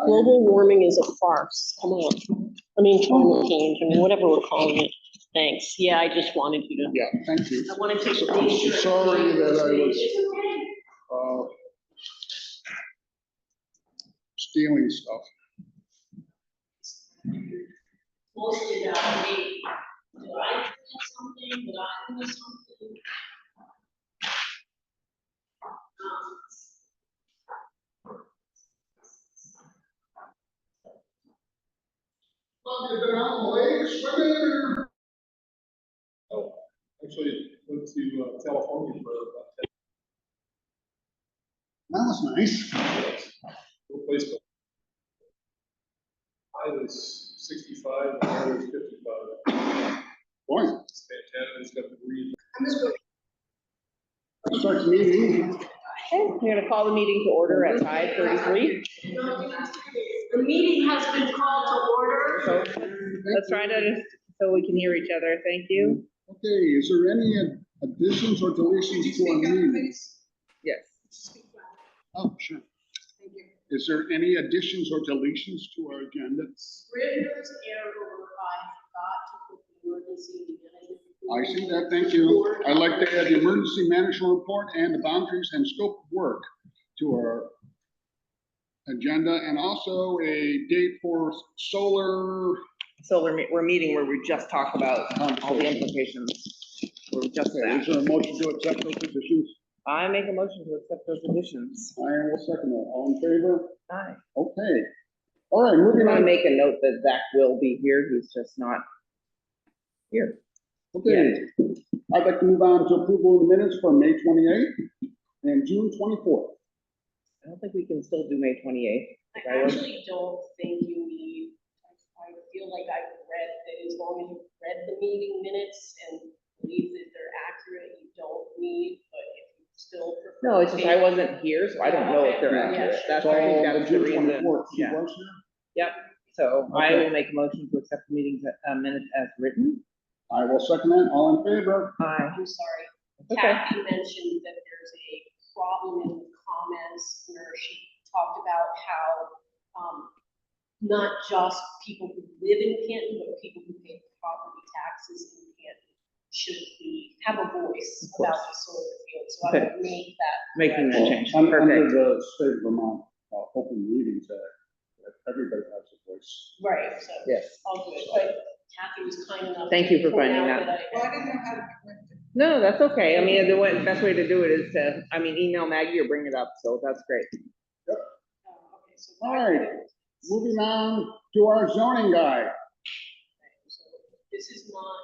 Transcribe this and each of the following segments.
global warming is a farce. Come on. I mean, climate change, I mean, whatever we're calling it. Thanks. Yeah, I just wanted you to. Yeah, thank you. I wanted to. I'm sorry that I was stealing stuff. Posted out, hey, did I do something? Did I do something? Well, you've been out in the lake swimming. Oh, actually, went to California for about 10. That was nice. Cool place. I was 65 and I was 55. Boy, it's fantastic. It's got the green. I'm just going to start the meeting. Okay, we're going to call the meeting to order at 5:33. The meeting has been called to order. So let's try to, so we can hear each other. Thank you. Okay, is there any additions or deletions to our meeting? Yes. Oh, sure. Thank you. Is there any additions or deletions to our agenda? Scrivener's error, I forgot to put the emergency management. I see that, thank you. I'd like to add the emergency management report and the boundaries and scope of work to our agenda, and also a date for We're meeting where we just talk about all the implications. We're just Okay, is there a motion to accept those additions? I make a motion to accept those additions. I will second that. All in favor? Aye. Okay. All right, I'm moving going to on. make a note that Zach will be here. He's just not here. Okay, I'd like to move on to approval of the minutes for May 28th and June 24th. I don't think we can still do May 28th. I actually don't think you need, I feel like I've read that as long as you've read the meeting minutes and believe that they're accurate, you don't need, but if you still prefer. No, it's just I wasn't here, so I don't know if they're Yeah, accurate. sure. That's, So I think that's the June reason. 24th, she Yeah. was here? Yep. So I Okay. will make a motion to accept the meeting minutes as written. I will second that. All in favor? Aye. I'm sorry. Okay. Kathy mentioned that there's a problem in the comments where she talked about how, not just people who live in Canton, but people who pay property taxes in Canton should have a voice about the solar field. So I Okay. would make that. Making that change. Under Perfect. the state of Vermont Open Meetings Act, everybody has a voice. Right, so. Yes. All good, but Kathy was kind enough. Thank to you for point finding out that. I didn't know how to correct it. No, that's okay. I mean, the best way to do it is to, email Maggie or bring it up. So that's great. Okay, so. All right. Moving on to our zoning guide. So this is not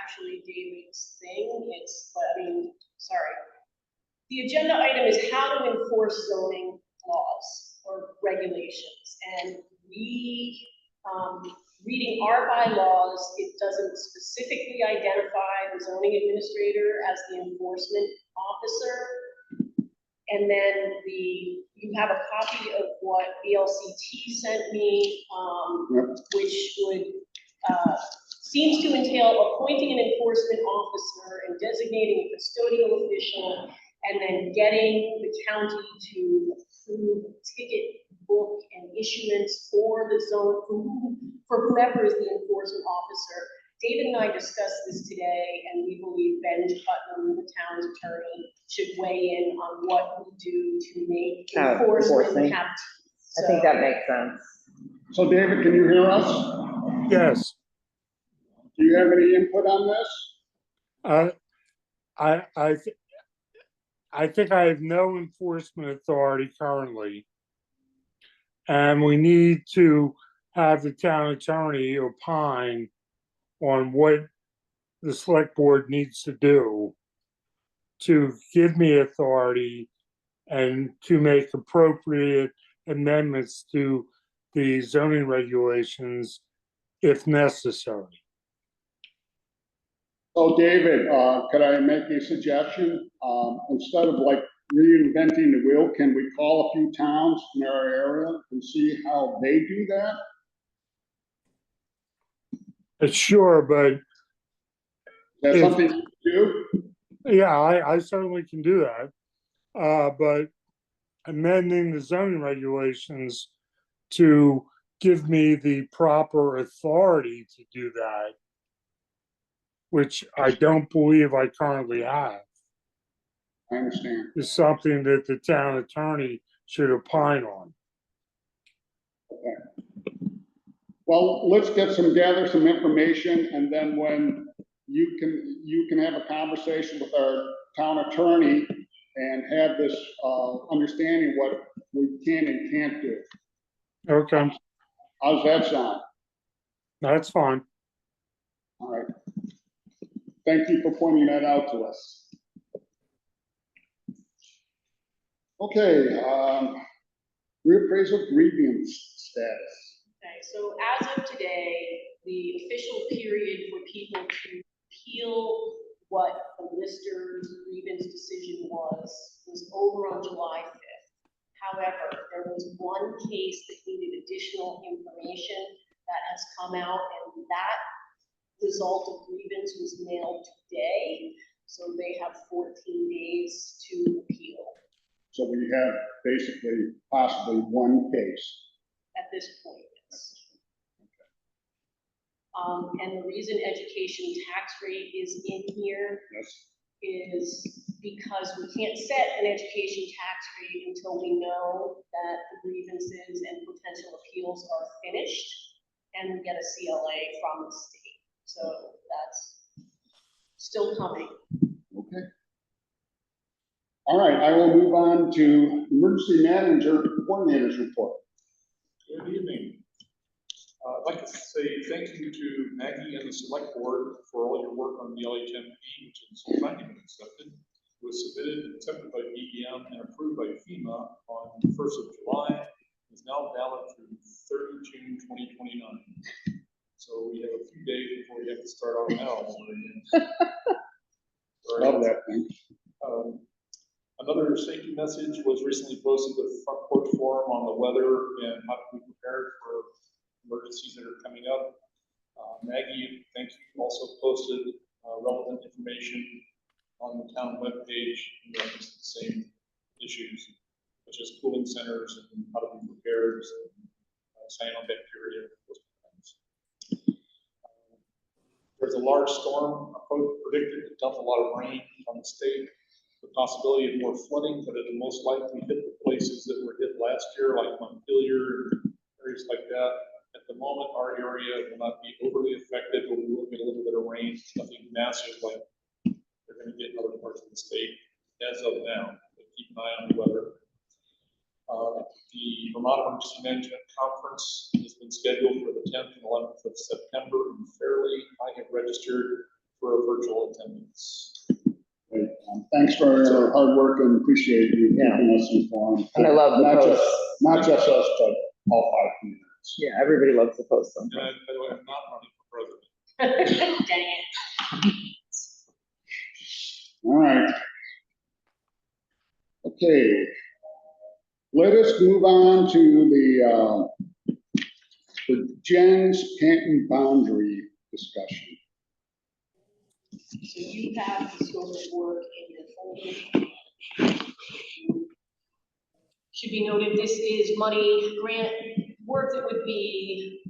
actually David's thing, sorry. The agenda item is how to enforce zoning laws or regulations. And reading our bylaws, it doesn't specifically identify the zoning administrator as the enforcement officer. And then you have a copy of what VLCT sent me, which would, seems to entail appointing an enforcement officer and designating a custodial official, and then getting the county to approve ticket book and issuance for the zone, for whoever is the enforcement officer. David and I discussed this today, and we believe Ben Putnam, the town's attorney, should weigh in on what we do to make enforcement have teeth. I think that makes sense. So David, can you hear us? Yes, Do you have any input on this? I think I have no enforcement authority currently. And we need to have the town attorney opine on what the select board needs to do to give me authority and to make appropriate amendments to the zoning regulations if necessary. So David, could I make a suggestion? Instead of like reinventing the wheel, can we call a few towns in our area and see how they do that? Sure, but Is that something you do? yeah, I certainly can do that. But amending the zoning regulations to give me the proper authority to do that, which I don't believe I currently have. I understand. Is something that the town attorney should opine on. Okay. Well, let's gather some information, and then when you can have a conversation with our town attorney and have this understanding what we can and can't do. Okay, How's that sound? that's fine. All right. Thank you for pointing that out to us. Okay, reappraisal grievance status. Okay, so as of today, the official period for people to appeal what the lister's grievance decision was over on July 5th. However, there was one case that needed additional information that has come out, and that result of grievance was mailed today. So they have 14 days to appeal So we have basically possibly one case. at this point. Yes. And the reason education tax rate is in here Yes. is because we can't set an education tax rate until we know that the grievances and potential appeals are finished and we get a CLA from the state. So that's still coming. Okay. All right, I will move on to emergency manager coordinator's report. Good evening. I'd like to say thank you to Maggie and the select board for all your work on the LHMP, which is finally been accepted. It was submitted and accepted by BEM and approved by FEMA on the 1st of July. Is now valid through 30 June 2029. So we have a few days before we have to start our mail over again. Love that thing. Another safety message was recently posted with Front Porch Forum on the weather and how to be prepared for emergencies that are coming up. Maggie, thank you, also posted relevant information on the town webpage in reference to the same issues, such as cooling centers and how to be prepared, cyanobacteria, those things. There's a large storm predicted to dump a lot of rain on the state. The possibility of more flooding, but it'll most likely hit the places that were hit last year, like Montpelier, areas like that. At the moment, our area will not be overly affected, but we will get a little bit of rain, nothing massive like they're going to get in other parts of the state as of now. But keep an eye on the weather. The Vermont Emergency Management Conference has been scheduled for the 10th and 11th of September in Fairleigh. I have registered for a virtual attendance. Great. Thanks for your hard work and appreciate you keeping us informed. And I love the posts. Not just us, but all 5 communities. Yeah, everybody loves to post them. And by the way, I'm not running for president. Dang it. All right. Okay. Let us move on to the Jen's Canton boundary discussion. So you have the scope of work in your folder. Should be noted, this is money grant work that would be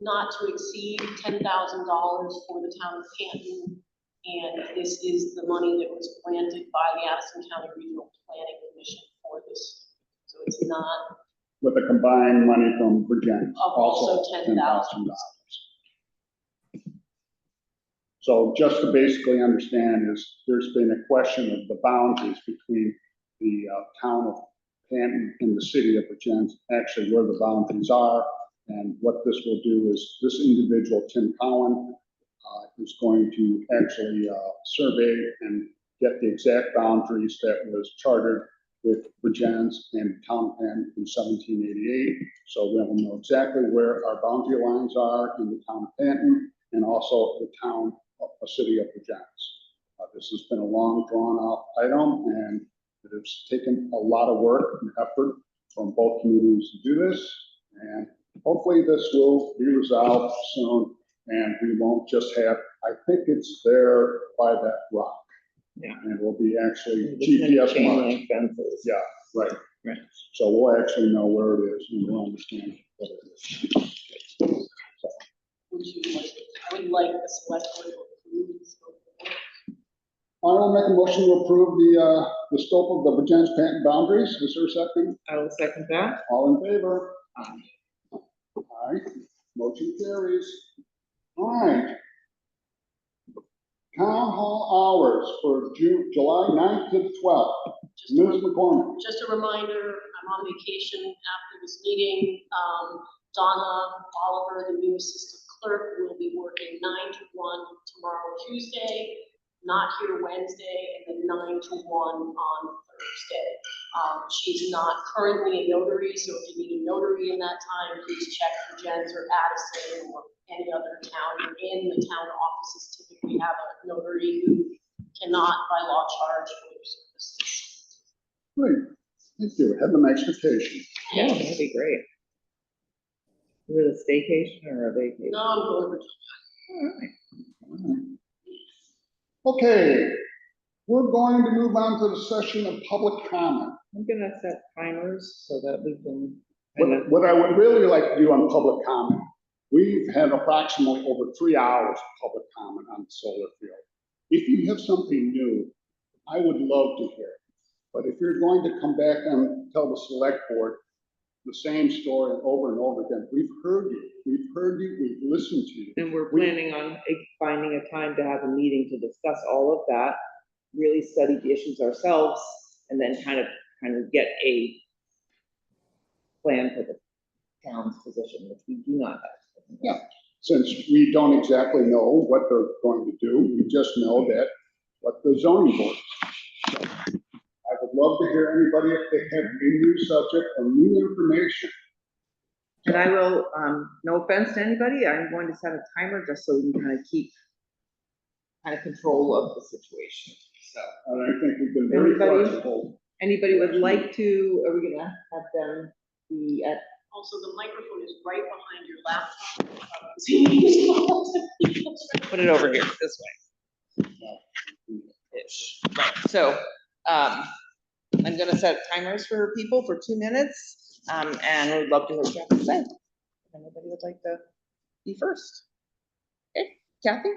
not to exceed $10,000 for the town of Canton. And this is the money that was granted by the Addison County Regional Planning Commission for this. So it's not. With the combined money from Virginia. Also $10,000. So just to basically understand is there's been a question of the boundaries between the town of Canton and the city of Virginia, actually where the boundaries are. And what this will do is this individual, Tim Cowan, is going to actually survey and get the exact boundaries that was chartered with Virginia and town of Canton in 1788. So we will know exactly where our boundary lines are in the town of Canton and also the town of the city of Virginia. This has been a long drawn out item and it has taken a lot of work and effort from both communities to do this. And hopefully this will be resolved soon and we won't just have, I think it's there by that rock. Yeah. And it will be actually Chain GPS link marked. fences. Yeah, right. Right. So we'll actually know where it is and we'll understand what it is. Would you like, I would like the select board to approve the scope of work. I will make a motion to approve the scope of the Virgin's patent boundaries. Is there a second? I will second that. All in favor? Aye. Aye. Motion carries. All right. Town hall hours for July 9th to the 12th. Just a Ms. McCormick. Just a reminder, I'm on vacation after this meeting. Donna Oliver, the new assistant clerk, will be working 9 to 1 tomorrow, Tuesday, not here Wednesday, and then 9 to 1 on Thursday. She's not currently a notary, so if you need a notary in that time, please check for Jens or Addison or any other town. In the town offices typically have a notary who cannot by law charge for their services. Great. Thank you. Have a nice vacation. Yeah, that'd be great. Is it a staycation or a vacation? No, I'm going to All right. Okay, we're going to move on to the session of public comment. I'm gonna set timers so that we can. What I would really like to do on public comment, we've had approximately over 3 hours of public comment on the solar field. If you have something new, I would love to hear it. But if you're going to come back and tell the select board the same story over and over again, we've heard you, we've listened to you. And we're planning on finding a time to have a meeting to discuss all of that, really study the issues ourselves, and then kind of get a plan for the town's position, which we do not have. Yeah, since we don't exactly know what they're going to do, we just know that what the zoning board. So I would love to hear anybody if they have a new subject or new information. And I will, no offense to anybody, I'm going to set a timer just so we can kind of keep control of the situation, so. And I think we've been very Anybody? flexible. Anybody would like to, are we gonna have them be at, Also, the microphone is right behind your laptop. put it over here, this way. Ish. Right, so, I'm gonna set timers for people for 2 minutes, and we'd love to hear what you have to say. If anybody would like to be first. Okay, Kathy?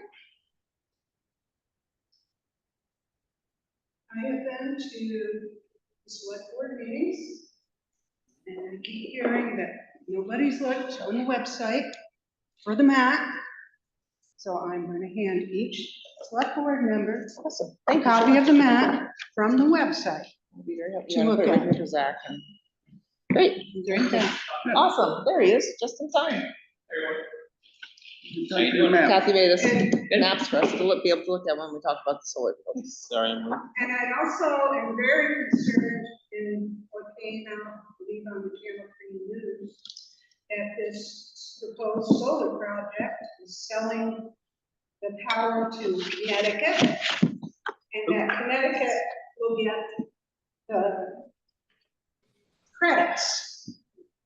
I have been to the select board meetings, and I keep hearing that nobody's looked on the website for the map. So I'm going to hand each select board member Awesome. a copy of the map from the website. I'll be very happy To to look put it right at. here for Zach. Great, is there anything? Awesome, there he is, just in time. Thank you, ma'am. Kathy made us And- maps for us to be able to look at when we talk about the solar fields. Sorry, I'm. And I also am very concerned in what came out, I believe, on the Channel 3 News, that this proposed solar project is selling the power to Connecticut, and that Connecticut will get the credits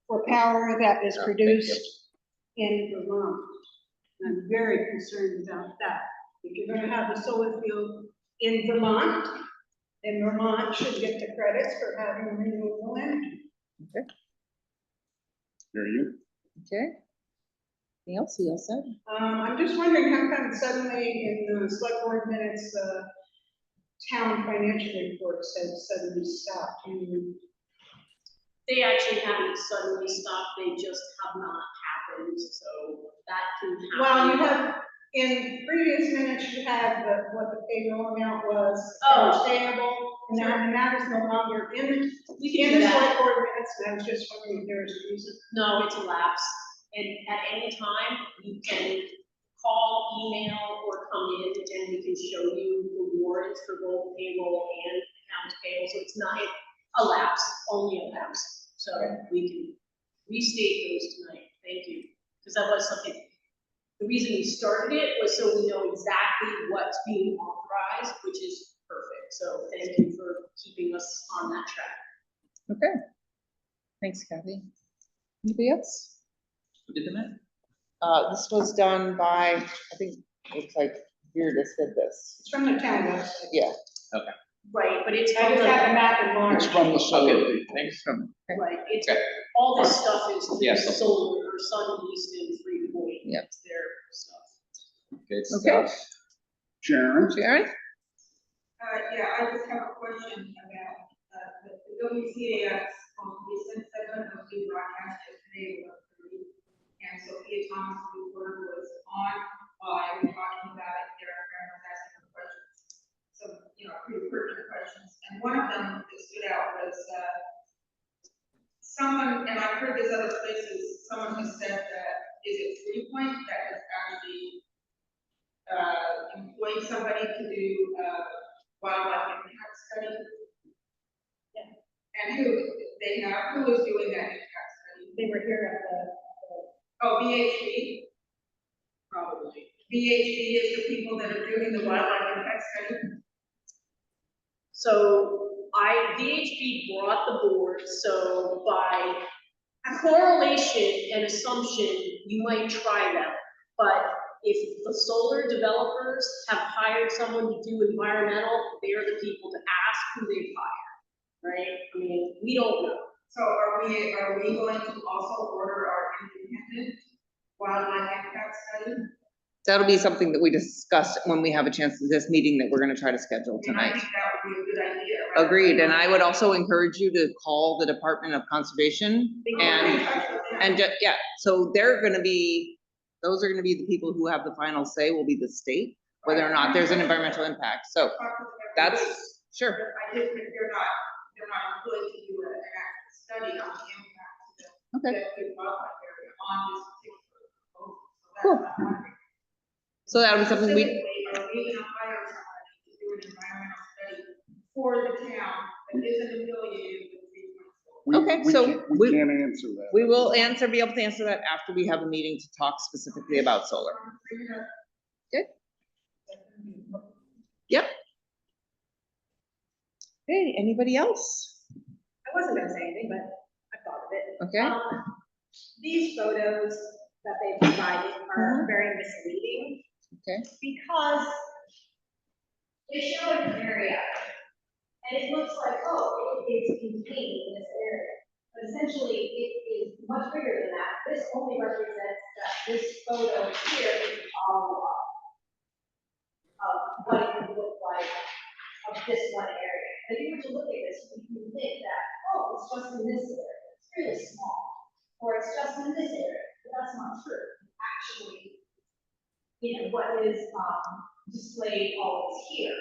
for power that is Yeah, thank produced in Vermont. And I'm very concerned about that. If you're gonna have the solar field in Vermont, then Vermont should get the credits for having renewable energy. Hear you. Okay. Anything else he else said? I'm just wondering how come suddenly in the select board minutes, the town financial report said suddenly stopped. They actually haven't suddenly stopped, they just have not happened, so that can happen. Well, you have, in previous minutes, you had what the payroll amount was, Oh. understandable, and that is no longer in We can do the that. select board minutes, and I was just wondering if there was a reason. No, it's a lapse, and at any time, you can call, email, or come in, and we can show you the warrants for both payroll and accounts payable, so it's not a lapse, only a lapse. So we can restate those tonight, thank you, because that was something, the reason we started it was so we know exactly what's being authorized, which is perfect, so thank you for keeping us on that track. Okay. Thanks, Kathy. Anybody else? Who did the map? This was done by, I think, looks like Beardus did this. It's from the town website. Yeah. Okay. Right, but it's I from just have a the, map in mind. It's from the solar Okay, people. thanks. right, it's, Okay. all this stuff is Yes. solar or sun, east and 3 point. Yep. It's their stuff. Good Okay. stuff. Sharon? Sharon? Yeah, I just have a question about, the WCAX, the Sense 7 was being broadcast yesterday, and Sophia Thomas, who was on, talking about it, there was asking her questions, some, pretty pertinent questions, and one of them that stood out was, someone, and I've heard this other places, someone has said that, is it 3 Point that has actually, employed somebody to do, wildlife impact study? Yeah. And who was doing that impact study? They were here at the, Oh, VHB. Probably. VHB is the people that are doing the wildlife impact study. So VHB brought the board, so by correlation and assumption, you might try them. But if the solar developers have hired someone to do environmental, they're the people to ask who they've hired, right? I mean, we don't know. So are we going to also order our independent wildlife impact study? That'll be something that we discuss when we have a chance in this meeting that we're gonna try to schedule And I tonight. think that would be a good idea. right? Agreed, and I would also encourage you to call the Department of Conservation and yeah, so they're gonna be, those are gonna be the people who have the final say, will be the state, whether or not there's an environmental impact, so that's, sure. I just think they're not employed to do an actual study on the impact Okay. that the wildlife area on this particular proposal. So Cool. that's what I'm wondering. So that would be something we, Specifically, are we gonna hire somebody to do an environmental study for the town that isn't affiliated with the Okay, so We can't answer that. we will be able to answer that after we have a meeting to talk specifically about solar. Good. Yep. Okay, anybody else? I wasn't gonna say anything, but I thought of it. Okay, These photos that they provided are very misleading. okay. Because they show an area, and it looks like, oh, it is contained in this area. But essentially, it is much bigger than that. This only represents that this photo here is all of what it would look like of this one area. If you were to look at this, you would think that, oh, it's just in this area. It's really small. Or it's just in this area, but that's not true. Actually, what is displayed always here.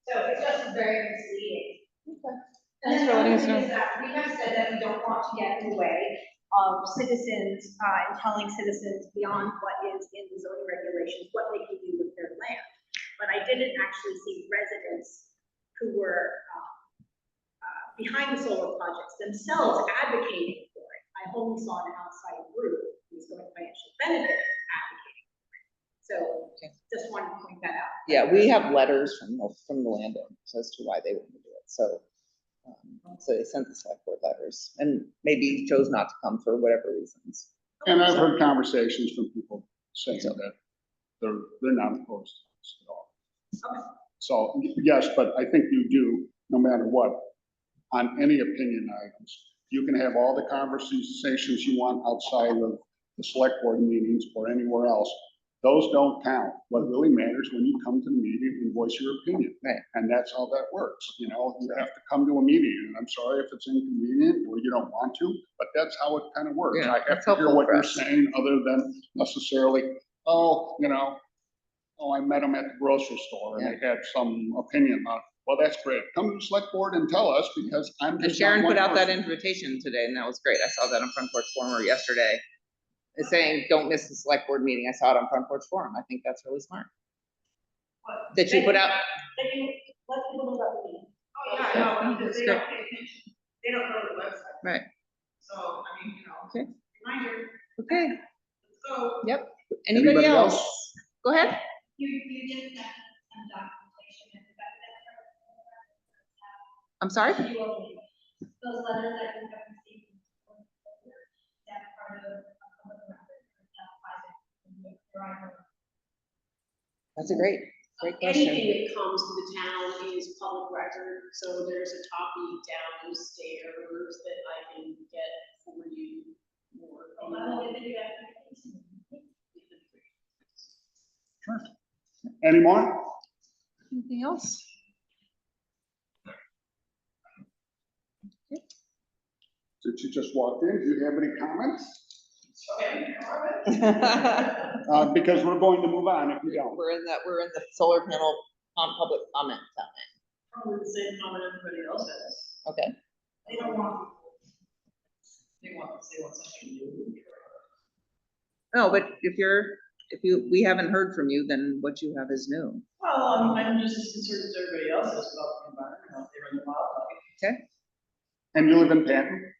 So it's just very misleading. Okay. And Thanks then for the letting other us thing know. is that we have said that we don't want to get in the way of citizens and telling citizens beyond what is in the zoning regulations, what they can do with their land. But I didn't actually see residents who were behind the solar projects themselves advocating for it. I only saw an outside group who's going to financially benefit advocating for it. So just wanted to point that out. Yeah, we have letters from the landowners as to why they want to do it, so. So they sent the select board letters and maybe chose not to come for whatever reasons. And I've heard conversations from people saying that they're not opposed to this at all. Okay. So, yes, but I think you do, no matter what, on any opinion items. You can have all the conversations you want outside of the select board meetings or anywhere else. Those don't count. What really matters when you come to the meeting and voice your opinion. Right. And that's how that works. You have to come to a meeting, and I'm sorry if it's inconvenient or you don't want to, but that's how it kind of works. Yeah, I have that's to hear helpful what for you're us. saying other than necessarily, I met them at the grocery store and they had some opinion on it. Well, that's great. Come to the select board and tell us, because I'm And just. Sharon not one put out that person. invitation today, and that was great. I saw that on Front Porch Forum yesterday. It's saying, don't miss the select board meeting. I saw it on Front Porch Forum. I think that's really smart. That you put out, Then you let people know about the meeting. Oh, yeah, no, because they That's don't pay attention. They don't go to the website. right, So, Okay. reminder, okay, let's go. yep. Anybody Anybody else? else? Go ahead. You did that some documentation and I'm sorry? that, those letters that you have received. That part of public record, that applies to your own. That's a great. Great question. anything that comes to the town is public record, so there's a copy downstairs that I can get for you. More. Sure. Any more? Anything else? Since you just walked in, do you have any comments? We're Because we're going to move on if you don't. in the solar panel public comment time. Probably the same comment everybody else has. Okay. They don't want. They want something new. No, but we haven't heard from you, then what you have is new. Well, I'm just as concerned as everybody else is about the environment out there in the wildlife. And you live in Canton?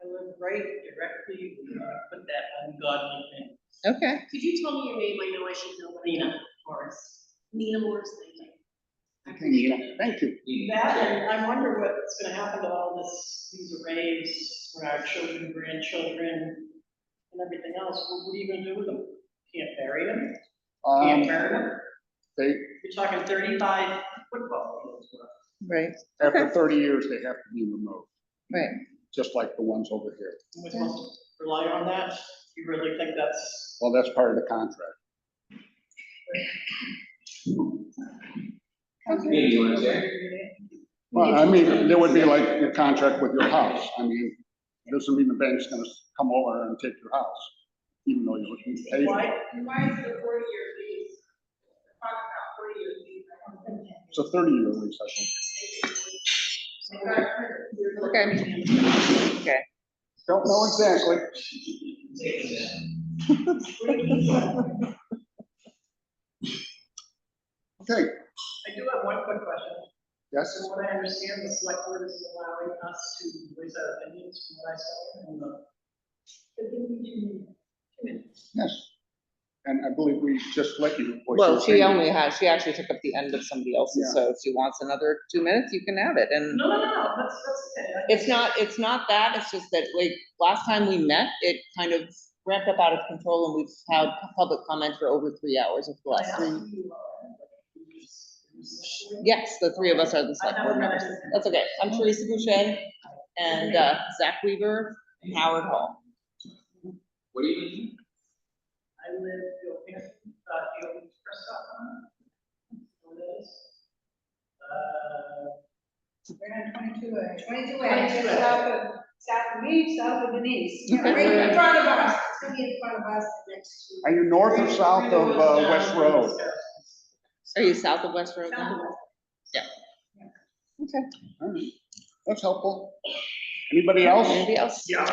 I live right directly, put that ungodly thing. Okay. Could you tell me your name? I know I should know. Nina Morris. Nina Morris, thank you. Okay, Nina, thank you. That, and I wonder what's gonna happen to all these arrays for our children, grandchildren, and everything else. What are you gonna do with them? Can't bury them? Can't burn them? They, You're talking 35 football fields. Right. after 30 years, they have to be removed, Right. just like the ones over here. We're supposed to rely on that? You really think that's? Well, that's part of the contract. Well, I mean, there would be like a contract with your house. I mean, it doesn't mean the bank's gonna come over and take your house, even though you paid. Why is the 40-year lease? Talk about 40-year lease. I don't think. It's a 30-year lease, I think. Okay. Okay. Don't know exactly. Okay, I do have one quick question. yes, So what I understand, the select board is allowing us to voice our opinions from what I saw in the. 2 minutes. yes. And I believe we just let you. voice Well, your she opinion. she actually took up the end of somebody else's, Yeah. so if she wants another 2 minutes, you can have it, and No, that's okay. it's not that, it's just that, like, last time we met, it kind of ramped up out of control, and we've had public comment for over 3 hours of the I last asked 3. you, Yes, the 3 of us are the select board members. That's okay. I'm Teresa Boucher and Zach Weaver and Howard Hall. What do you mean? I live, What it is? Right on 22A. 22A. South of me, south of Denise. Yeah, Okay. right in front of us. It's gonna be in front of us next to. Are you north or south of West Road? Are you south of West Road South now? of West. Yeah. Okay. All right, that's helpful. Anybody else? Anybody else? Yeah.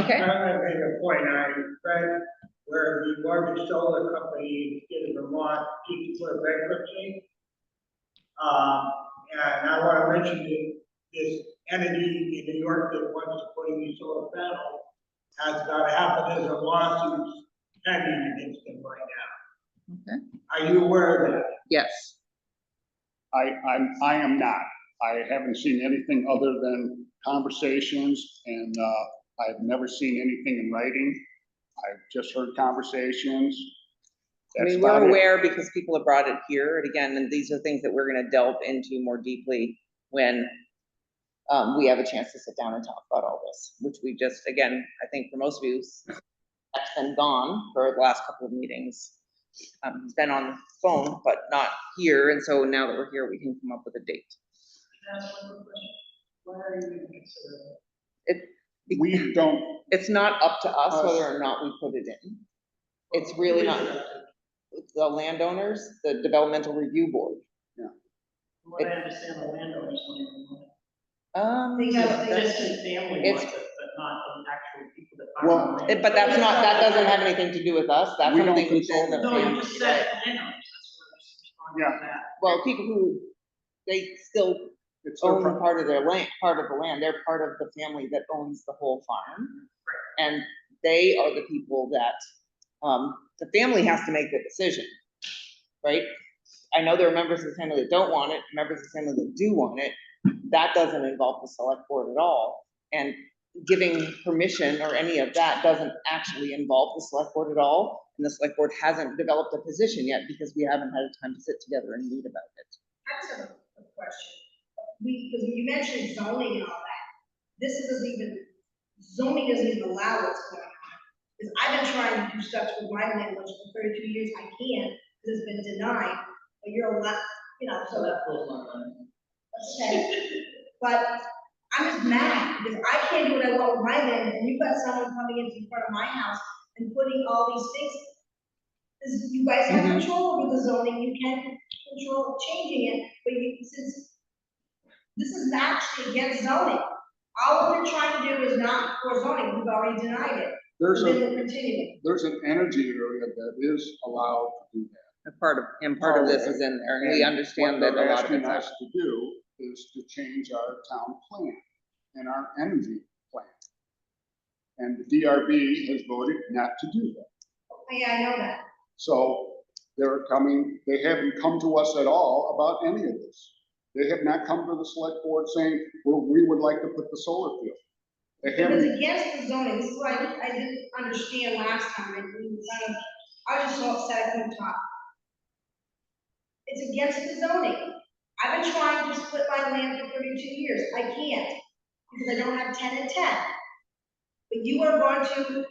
Okay. I'm gonna make a point, I read where the largest solar company in Vermont just declared bankruptcy. And I wanna mention that this entity in New York that wants to put in these solar panels has about half a dozen lawsuits pending against them right now. Okay. Are you aware of that? Yes. I am not. I haven't seen anything other than conversations, and I've never seen anything in writing. I've just heard conversations. I That's mean, about we're it. aware because people have brought it here, and again, and these are things that we're gonna delve into more deeply when we have a chance to sit down and talk about all this, which we just, again, I think for most of you, that's been gone for the last couple of meetings. He's been on the phone, but not here, and so now that we're here, we can come up with a date. That's one quick question. Why are you even considering it? We don't, It's not up to us whether or not we put it in. It's really not, the landowners, the developmental review board. From what I understand, the landowners don't even want it. Yeah, The distant family it's- wants it, but not the actual people that are. Well, on the land. but that doesn't have anything to do with us, that's We don't something control within the that. No, you family, just right? said landowners, that's what I was responding to that. Well, people who, they still it's their own pro- part of their land, part of the land, they're part of the family that owns the whole farm. And they are the people that, the family has to make the decision, right? I know there are members of the family that don't want it, members of the family that do want it, that doesn't involve the select board at all. And giving permission or any of that doesn't actually involve the select board at all. And the select board hasn't developed a position yet because we haven't had time to sit together and meet about it. I just have a question. Because when you mentioned zoning and all that, this isn't even, zoning doesn't even allow what's going on. Because I've been trying to do stuff with my land, which for 32 years I can't, because it's been denied, but you're allowed, you know, so. Okay. But I'm just mad, because I can't do what I want with my land, and you've got someone coming in front of my house and putting all these things. Because you guys have control over the zoning, you can control changing it, but since this is actually against zoning, all we're trying to do is not for zoning, we've already denied it. There's Then we're continuing. there's an energy area that is allowed to do that. And part of this is in there, and we understand that What a they're lot of asking it's. us to do is to change our town plan and our energy plan. And the DRB has voted not to do that. Yeah, I know that. So they haven't come to us at all about any of this. They have not come to the select board saying, well, we would like to put the solar field. They It was haven't, against the zoning, this is what I didn't understand last time, and we kind of, I was just so upset I couldn't talk. It's against the zoning. I've been trying to split my land for 32 years, I can't, because I don't have 10 and 10. But you are going to,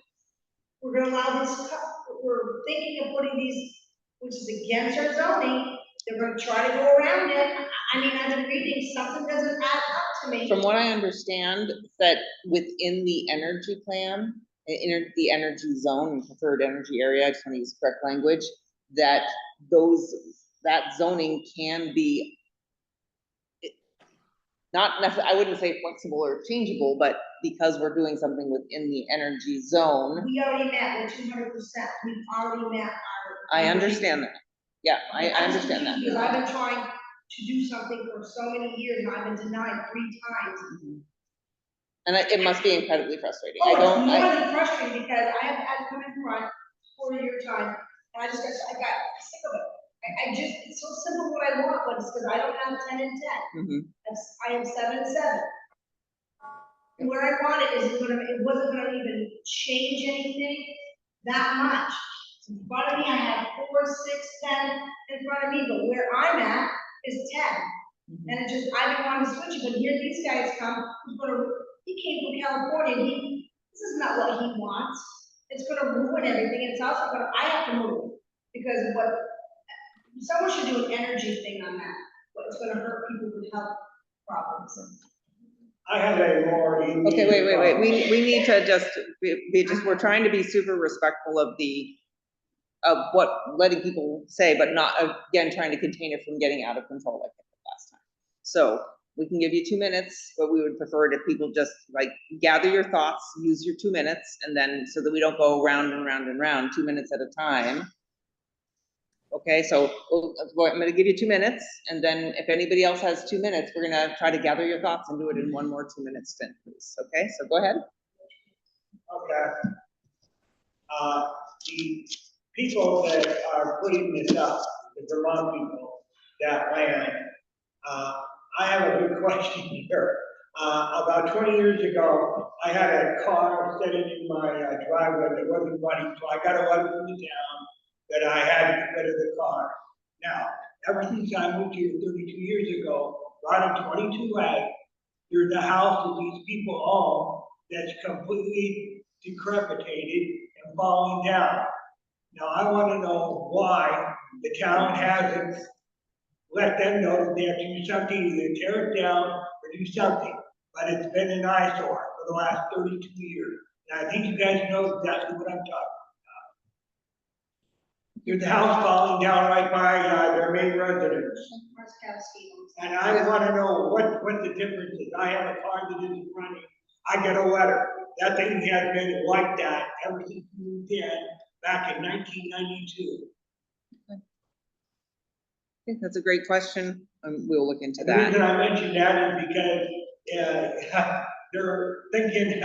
we're gonna allow this, we're thinking of putting these, which is against our zoning, they're gonna try to go around it. I mean, I've been reading, something doesn't add up to me. From what I understand, that within the energy plan, the energy zone, preferred energy area, I just want to use the correct language, that that zoning can be not necessarily, I wouldn't say flexible or changeable, but because we're doing something within the energy zone. We already met with 200%, we've already met our. I understand that. Yeah, I understand that. Because I've been trying to do something for so many years, and I've been denied 3 times. And it must be incredibly frustrating. Oh, it's more than frustrating, because I have had to come in front for your time, and I got sick of it. It's so simple what I want, but it's because I don't have 10 and 10. I am 7 and 7. And where I want it it wasn't gonna even change anything that much. In front of me, I have 4, 6, 10 in front of me, but where I'm at is 10. And it just, I've been wanting to switch it, but here these guys come, he came from California, this is not what he wants. It's gonna ruin everything, it's also I have to move, because someone should do an energy thing on that, but it's gonna hurt people with health problems. I have a more. Okay, wait, we need to just, we're trying to be super respectful of what letting people say, but not, again, trying to contain it from getting out of control like last time. So we can give you 2 minutes, but we would prefer it if people just like gather your thoughts, use your 2 minutes, and then so that we don't go round and round and round, 2 minutes at a time. Okay, so I'm gonna give you 2 minutes, and then if anybody else has 2 minutes, we're gonna try to gather your thoughts and do it in one more 2 minute stint, please. Okay, so go ahead. Okay. The people that are putting this up, the Vermont people, that land, I have a good question here. About 20 years ago, I had a car sitting in my driveway that wasn't running, so I got a letter from the town that I had to get rid of the car. Now, ever since I moved here 32 years ago, brought in 22A, there's a house that these people own that's completely decrepitated and falling down. Now, I want to know why the town hasn't let them know that they have to do something, either tear it down or do something. But it's been an eyesore for the last 32 years. And I think you guys know exactly what I'm talking about. There's a house falling down right by their main residence. And I want to know what the difference is. I have a car that isn't running. I get a letter. That thing has been like that ever since we moved in back in 1992. I think that's a great question. We'll look into The reason that. I mention that is because they're thinking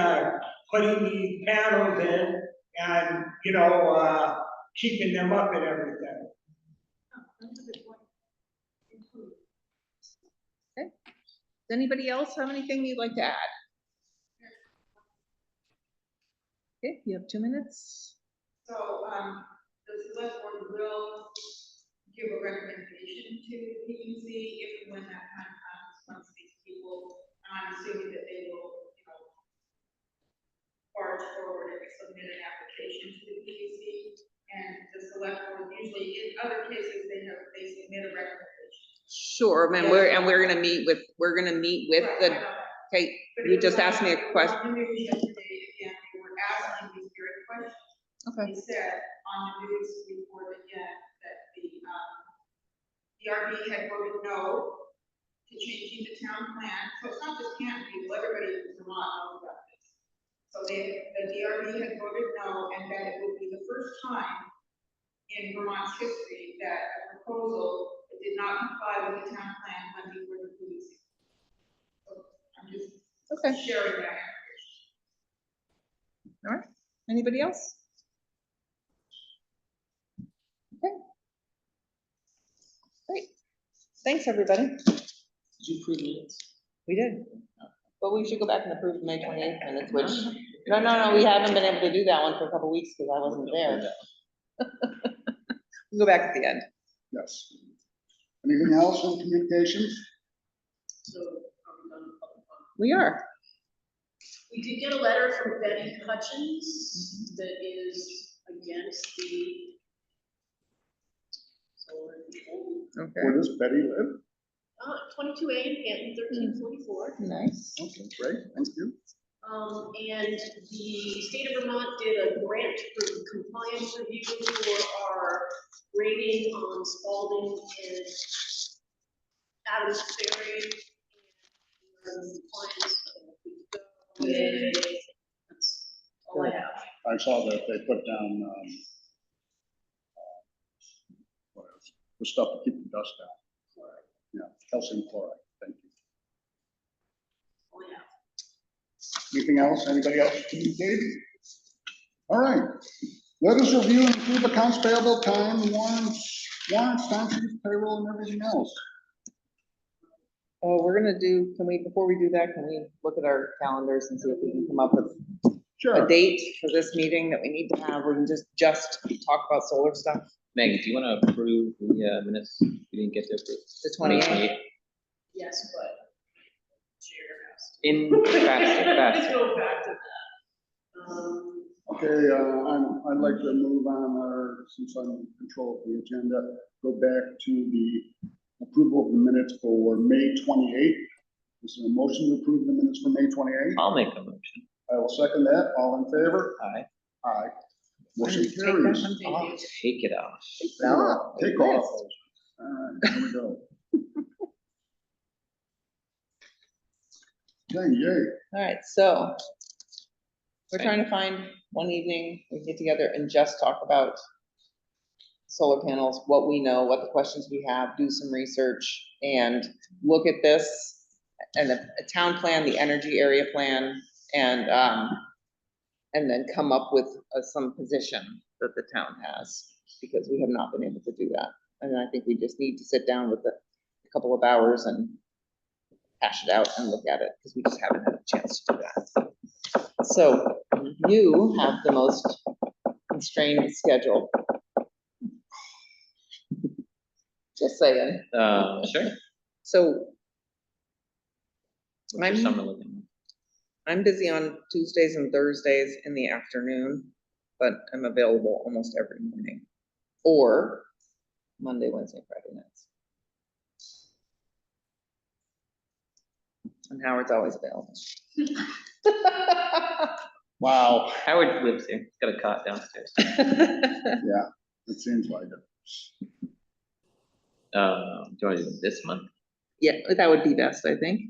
putting these panels in and, keeping them up and everything. Okay. Does anybody else have anything you'd like to add? Okay, you have 2 minutes. So, the select board will give a recommendation to the PUC if and when that time comes, once these people, I'm assuming that they will, barge forward and submit an application to the PUC. And the select board usually, in other cases, they submit a recommendation. Sure, man, we're gonna meet with the, okay, you just asked me a question. On the news yesterday, again, they were asking these very questions. Okay. They said on the news report again that the DRB had voted no to changing the town plan. So it's not just Canton people, everybody in Vermont knows about this. So the DRB had voted no, and that it would be the first time in Vermont's history that a proposal that did not comply with the town plan went before the police. So I'm just sharing that information. All right, anybody else? Okay. Great, thanks, everybody. Did you approve minutes? We did. But we should go back and approve the May 28th minutes, which, no, we haven't been able to do that one for a couple weeks because I wasn't there. We'll go back at the end. Yes. Anything else in communications? So, are we done with public comment? We are. We did get a letter from Betty Hutchins that is against the solar people. Okay, Where does Betty live? 22A in Canton, 1344. nice. Okay, great, thank you. And the state of Vermont did a grant for compliance review for our rating on Spalding and Adams Ferry. And compliance, that's all I have. I saw that they put down, what else? The stuff to keep the dust down. Yeah, calcium chloride, thank you. All I have. Anything else? Anybody else communicate? All right. Let us review and approve accounts payable, time, warrants, timesheets, payroll, and everything else. Oh, we're gonna do, before we do that, can we look at our calendars and see if we can come up with Sure. a date for this meeting that we need to have? We can just talk about solar stuff. Megan, do you want to approve the minutes? We didn't get to approve. The 28th. Yes, but chair has Faster. Go back to that. Okay, I'd like to move on, since I'm in control of the agenda, go back to the approval of the minutes for May 28th. Is there a motion to approve the minutes for May 28th? I'll make a motion. I will second that. All in favor? Aye. Aye. Motion Take that carries. one. Thank you. Take it off. Take off. All right, here we go. Okay, yay. All right, so we're trying to find one evening, we get together and just talk about solar panels, what we know, what the questions we have, do some research and look at this and a town plan, the energy area plan, and then come up with some position that the town has, because we have not been able to do that. And I think we just need to sit down with a couple of hours and hash it out and look at it, because we just haven't had a chance to do that. So you have the most constrained schedule. Just saying. Sure. So What's your summer looking like? I'm busy on Tuesdays and Thursdays in the afternoon, but I'm available almost every morning. Or Monday, Wednesday, Friday nights. And Howard's always available. Wow. Howard lives here. He's got a cot downstairs. Yeah, it seems like it. Do you want to do it this month? Yeah, that would be best, I think.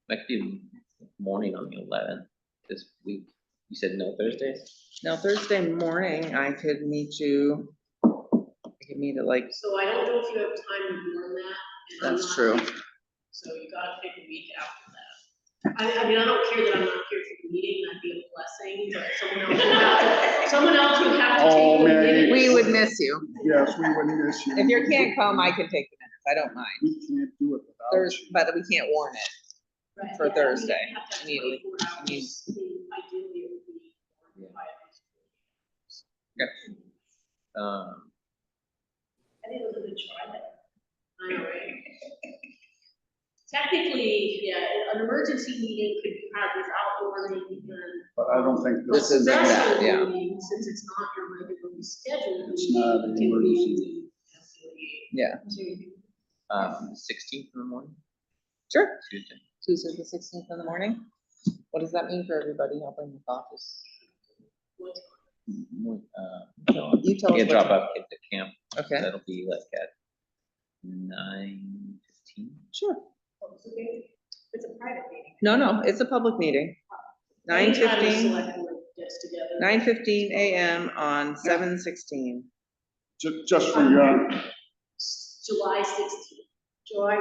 I could do morning on the 11th this week. You said no Thursdays? Now Thursday morning, I could meet you. I could meet at like, So I don't know if you have time to warn that. And I'm That's not true. here. So you gotta pick a week after that. I mean, I don't care that I'm not here for the meeting, that'd be a blessing, but someone else would have to Oh, take the Mary. minutes. We would miss you. Yes, we would miss you. If you can't come, I can take the minutes. I don't mind. We can't do it without Thursday, you. but we can't warn it. Right, for yeah, Thursday, you have to have immediately. 24 hours. I mean- Ideally, it would be Yeah. 5 days. I think it was a good try there. I know, right? Technically, yeah, an emergency meeting could be had without warning, and But I don't think This this is is. that, special yeah. meeting, since it's not your regularly scheduled. It's meeting, not an can be emergency. Yeah, 16th in the morning, sure. Tuesday. Tuesday, the 16th in the morning. What does that mean for everybody helping with office? You tell us. Yeah, what- drop off kids at camp. Okay, That'll be like at 9:15. sure. It's a private meeting. No, it's a public meeting. Anytime the 9:15, select board gets together. 9:15 a.m. on 7/16. Just for your, July 16th. July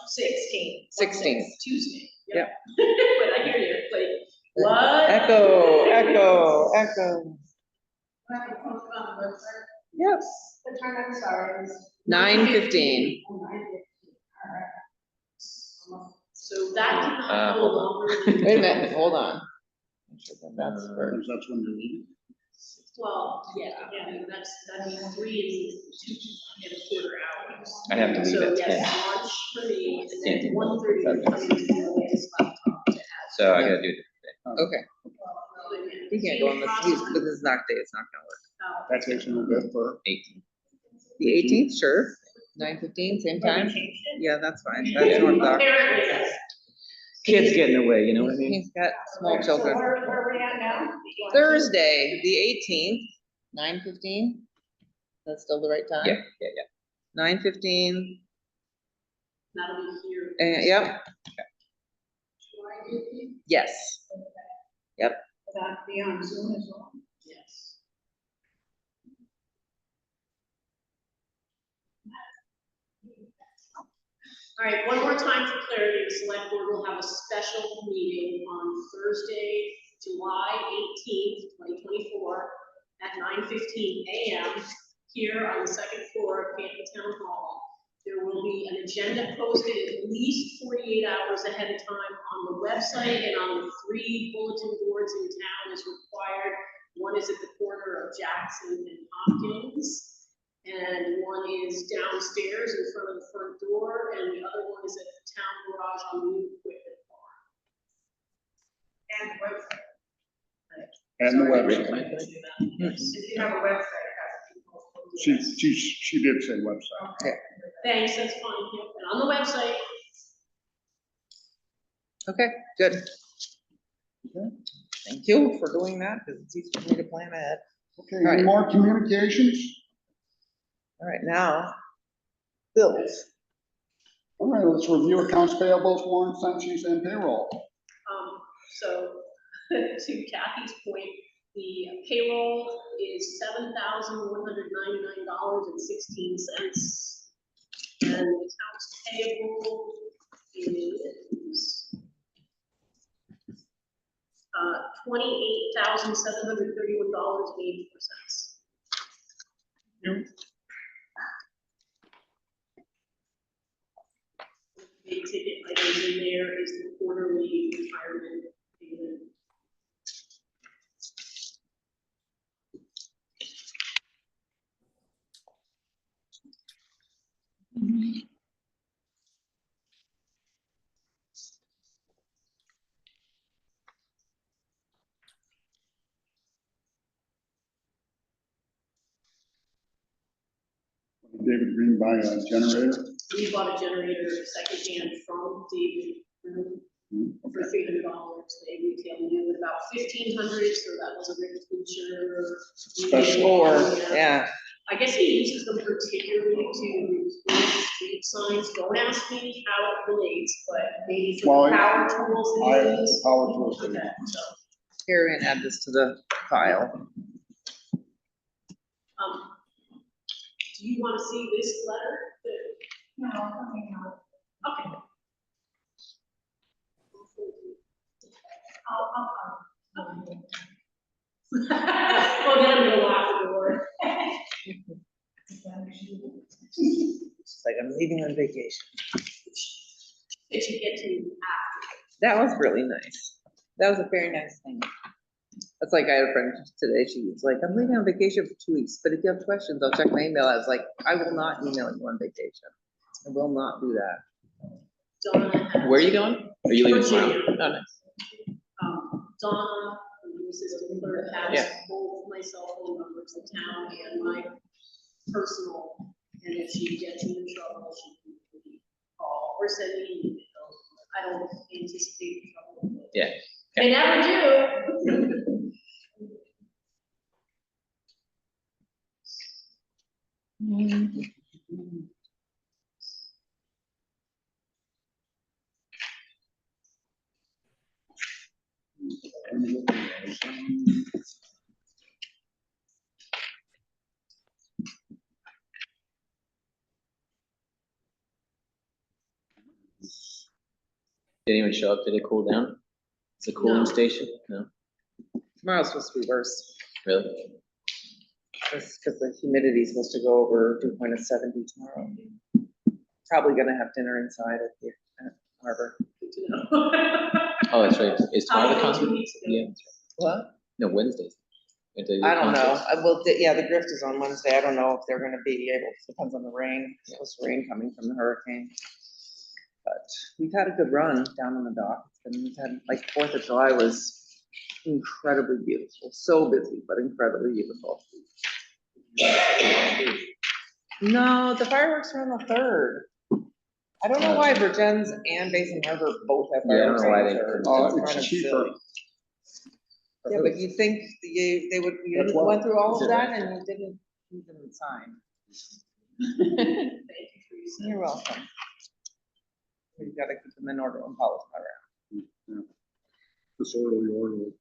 16. 16th. Tuesday. Yep. But I hear you, like, what? Echo. When I post it on the website, Yep, the time, I'm sorry, is. 9:15. Oh, 9:15. All right. So that cannot go hold on. longer than. Wait a minute, hold on. Make sure that That's for, because that's when you're leaving. Well, yeah, I mean, that means 3 and 2.25 hours. I have to leave So at yes, 10, lunch for me, and Can't then do 1:30 that. we're coming to the latest laptop to add. so I gotta do it. okay. He can't go on this, but this is not day, it's not gonna work. That takes a little bit for, 18th. The 18th, sure. 9:15, same time? Yeah, that's fine. That's North Dock. Apparently, yes. Kids get in the way, you know what I mean? He's got small So children. where are we at now? Thursday, the 18th, 9:15. That's still the right time? Yeah. 9:15, That'll be here. yep, yes. Will that be on Zoom as well? Yes. All right, one more time for clarity, the select board will have a special meeting on Thursday, July 18th, 2024, at 9:15 a.m. here on the second floor of Canton Town Hall. There will be an agenda posted at least 48 hours ahead of time on the website and on the 3 bulletin boards in town as required. One is at the corner of Jackson and Hopkins, and one is downstairs in front of the front door, and the other one is at the town garage on the new equipment farm. And the website. and the Sorry, website. I didn't do that. Yes. If you have a website, it has to be posted. She did say website. Thanks, that's fine, yep, and on the website. Okay, good. Okay. Thank you for doing that, because it's easy for me to plan ahead. Okay, All any right. more communications? All right, now, bills. All right, let's review accounts payables, warrant sanctions, and payroll. So, to Kathy's point, the payroll is $7,199.16. And the accounts payable is $28,731.84. Big ticket items in there is the quarterly retirement payment. David Green buy a generator. We bought a generator secondhand from David for $300. They retail new at about $1,500, so that was a Rick Fletcher. Special. Yeah, I guess he uses them particularly to replace street signs. Don't ask me how it relates, but maybe for Well, the power tools I that have he uses. power tools. Okay, so, here, we're gonna add this to the file. do you want to see this letter? No, I mean, no. Okay. Well, then I'm gonna lock the door. It's like I'm leaving on vacation. That you get to That was really nice. That was a very nice thing. That's like, I had a friend today, she was like, I'm leaving on vacation for 2 weeks, but if you have questions, I'll check my email. I was like, I will not email you on vacation. I will not do that. Donna. Where are you going? Are you leaving tomorrow? Virginia. Oh, nice. Donna, who is assistant clerk, has Yeah. both my cell phone numbers in town and my personal, and if she gets in trouble, she can call or send me an email. I don't anticipate trouble. Yeah. They never do. Did anyone show up? Did it cool down? It's a cooling No. station? No, Tomorrow's supposed to be worse, really? just because the humidity is supposed to go over 2 point of 70 tomorrow. Probably gonna have dinner inside at the harbor. Good to know. Oh, that's right. Is tomorrow the Probably 2 concert? weeks ago. Yeah. What? No, Wednesdays. I don't know. I will, yeah, the grift is on Wednesday. I don't know if they're gonna be able, depends on the rain. It's supposed to rain coming from the hurricane. But we've had a good run down on the dock. We've had, like, 4th of July was incredibly beautiful. So busy, but incredibly beautiful. No, the fireworks are on the 3rd. I don't know why Virgins and Basin Harbor both have Yeah, I don't fireworks. know why on the they- 3rd. Oh, It's kind it's of cheaper. silly. Yeah, but you think they would, you That's why. went through all Is of it that right? and you didn't sign. Thank you, Teresa. You're welcome. We've got to keep them in order and polish around. Disorderly, orderly.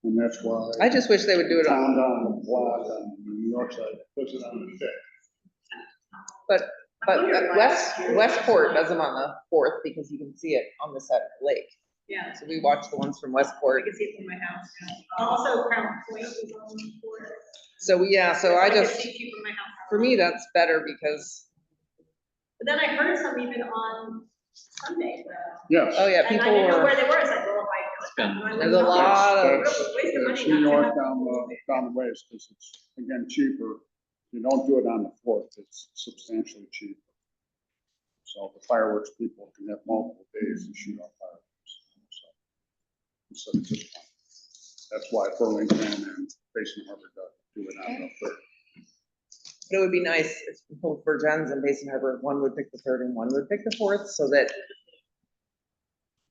And that's why. I just wish they would do it on, Town down the block on the New York side, puts it on the 5th. but Westport does them on the 4th because you can see it on the side of the lake. Yeah. So we watch the ones from I Westport. can see it from my house. Also, Crown Point is on the board. So, yeah, so I can just, see from my house. for me, that's better because, But then I heard some even on Sunday, Yes. oh, yeah, and I people didn't know were, where they were, it's like, well, if I. There's a lot of- Waste of It's money New not to York have down people. the ways, because it's, again, cheaper. You don't do it on the 4th, it's substantially cheaper. So the fireworks people can have multiple days to shoot off fireworks. So, instead of just one. That's why Burlington and Basin Harbor do it on the 3rd. it would be nice if both Virgins and Basin Harbor, one would pick the 3rd and one would pick the 4th, so that,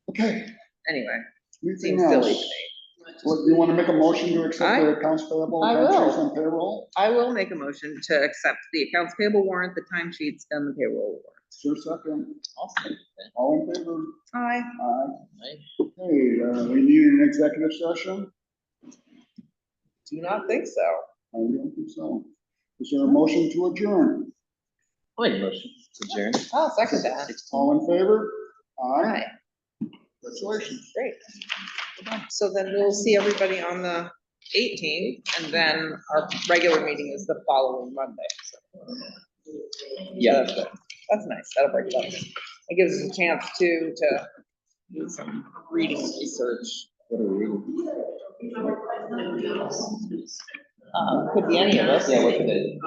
Okay. anyway, Anything seems silly to else? me. What, you want to make a motion to accept the accounts payable, I will. timesheets, and payroll? I will make a motion to accept the accounts payable warrant, the timesheets, and the payroll warrant. Is there a second? Awesome. All in favor? Aye. Aye. Nice. Okay, we need an executive session? Do not think so. I don't think so. Is there a motion to adjourn? I'll make a motion to adjourn. Oh, second that. All in favor? Aye. Congratulations. Great. So then we'll see everybody on the 18th, and then our regular meeting is the following Monday. So, Yeah. that's good. That's nice. That'll break it up. It gives us a chance to do some reading research. What are we reading? Could be any of us. Yeah, what could it?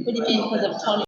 What do you mean, because of 20?